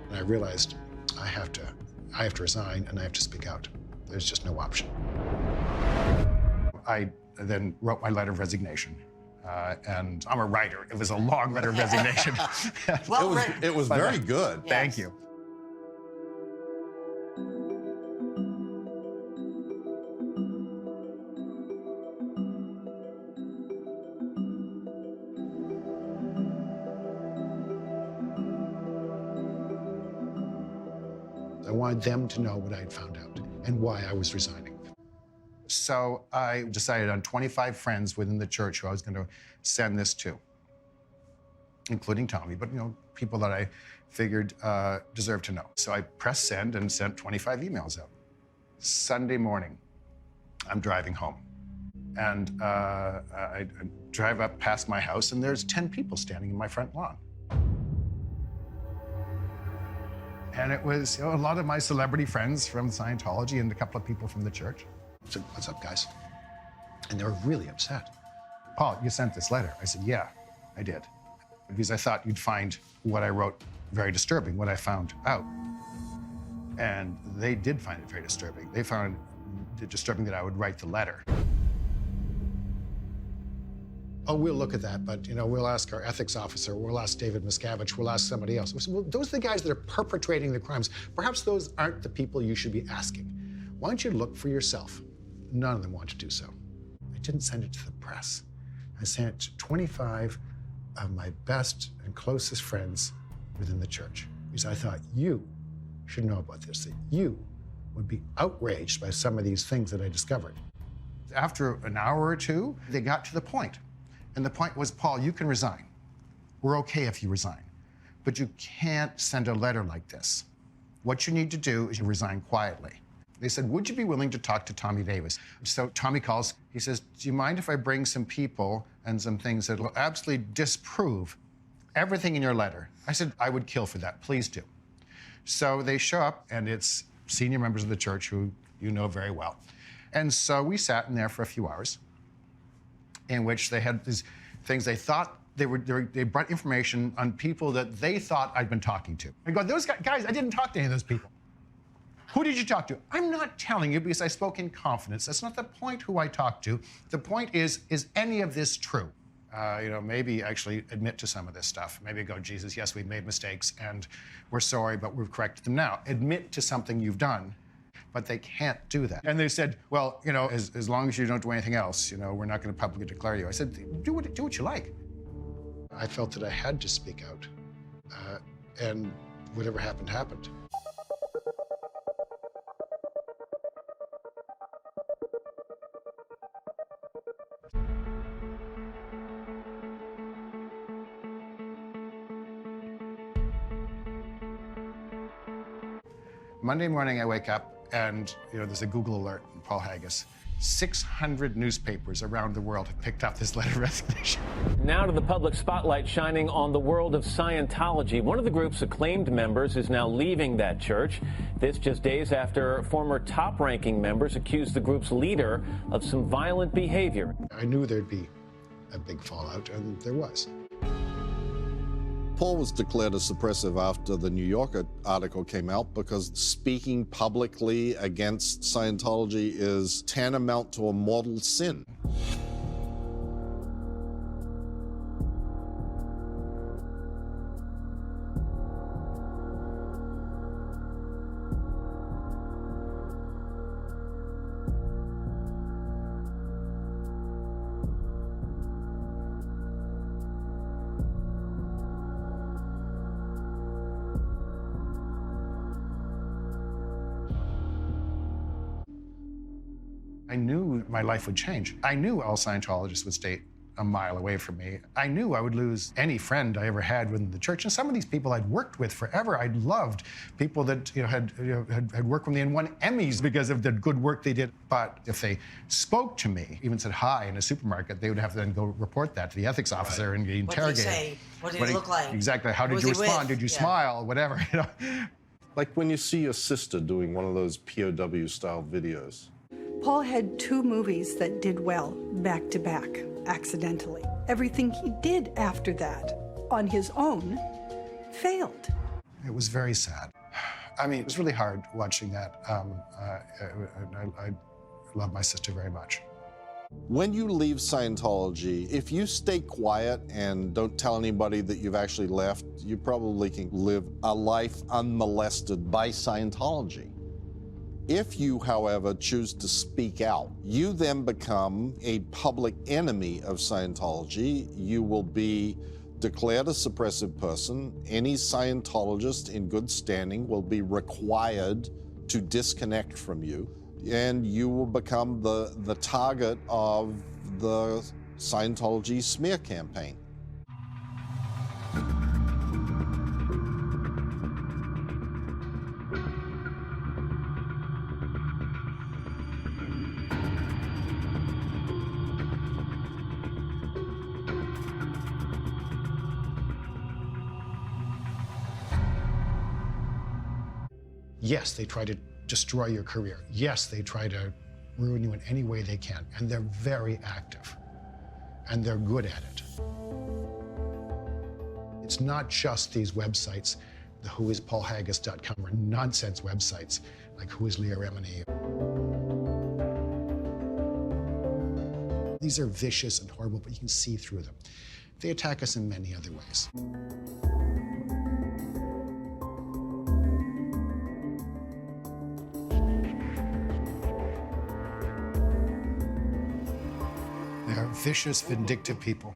And I realized I have to resign and I have to speak out. There's just no option. I then wrote my letter of resignation. And I'm a writer. It was a long letter of resignation. Well, it was very good. Yes. Thank you. I wanted them to know what I had found out and why I was resigning. So I decided on 25 friends within the church who I was going to send this to, including Tommy, but people that I figured deserved to know. So I pressed send and sent 25 emails out. Sunday morning, I'm driving home. And I drive up past my house, and there's 10 people standing in my front lawn. And it was a lot of my celebrity friends from Scientology and a couple of people from the church. I said, "What's up, guys?" And they were really upset. "Paul, you sent this letter." I said, "Yeah, I did." Because I thought you'd find what I wrote very disturbing, what I found out. And they did find it very disturbing. They found it disturbing that I would write the letter. "Oh, we'll look at that, but we'll ask our ethics officer, we'll ask David Miscavige, we'll ask somebody else." We said, "Well, those are the guys that are perpetrating the crimes. Perhaps those aren't the people you should be asking. Why don't you look for yourself?" None of them want to do so. I didn't send it to the press. I sent it to 25 of my best and closest friends within the church, because I thought you should know about this, that you would be outraged by some of these things that I discovered. After an hour or two, they got to the point. And the point was, "Paul, you can resign. We're okay if you resign. But you can't send a letter like this. What you need to do is you resign quietly." They said, "Would you be willing to talk to Tommy Davis?" So Tommy calls. He says, "Do you mind if I bring some people and some things that will absolutely disprove everything in your letter?" I said, "I would kill for that. Please do." So they show up, and it's senior members of the church who you know very well. And so we sat in there for a few hours, in which they had these things they thought they brought information on people that they thought I'd been talking to. I go, "Those guys, I didn't talk to any of those people." "Who did you talk to?" "I'm not telling you because I spoke in confidence. That's not the point who I talked to. The point is any of this true?" Maybe actually admit to some of this stuff. Maybe go, "Jesus, yes, we've made mistakes and we're sorry, but we've corrected them now." Admit to something you've done, but they can't do that. And they said, "Well, as long as you don't do anything else, we're not going to publicly declare you." I said, do what you like. I felt that I had to speak out, and whatever happened, happened. Monday morning, I wake up, and there's a Google alert from Paul Haggis. 600 newspapers around the world have picked up this letter of resignation. Now to the public spotlight shining on the world of Scientology. One of the group's acclaimed members is now leaving that church. This just days after former top-ranking members accused the group's leader of some violent behavior. I knew there'd be a big fallout, and there was. Paul was declared a suppressive after the New Yorker article came out because speaking publicly against Scientology is tantamount to a mortal sin. I knew my life would change. I knew all Scientologists would stay a mile away from me. I knew I would lose any friend I ever had within the church. And some of these people I'd worked with forever. I'd loved people that had worked with me and won Emmys because of the good work they did. But if they spoke to me, even said hi in a supermarket, they would have to then go report that to the ethics officer and get interrogated. What did he say? What did he look like? Exactly. How did you respond? Did you smile? Whatever. Like when you see your sister doing one of those POW-style videos. Paul had 2 movies that did well, back to back, accidentally. Everything he did after that, on his own, failed. It was very sad. I mean, it was really hard watching that. I love my sister very much. When you leave Scientology, if you stay quiet and don't tell anybody that you've actually left, you probably can live a life unmolested by Scientology. If you, however, choose to speak out, you then become a public enemy of Scientology. You will be declared a suppressive person. Any Scientologist in good standing will be required to disconnect from you, and you will become the target of the Scientology smear campaign. Yes, they try to destroy your career. Yes, they try to ruin you in any way they can, and they're very active, and they're good at it. It's not just these websites, the whoispaulhaggis.com, or nonsense websites like Who is Leah Remini. These are vicious and horrible, but you can see through them. They attack us in many other ways. They're vicious, vindictive people.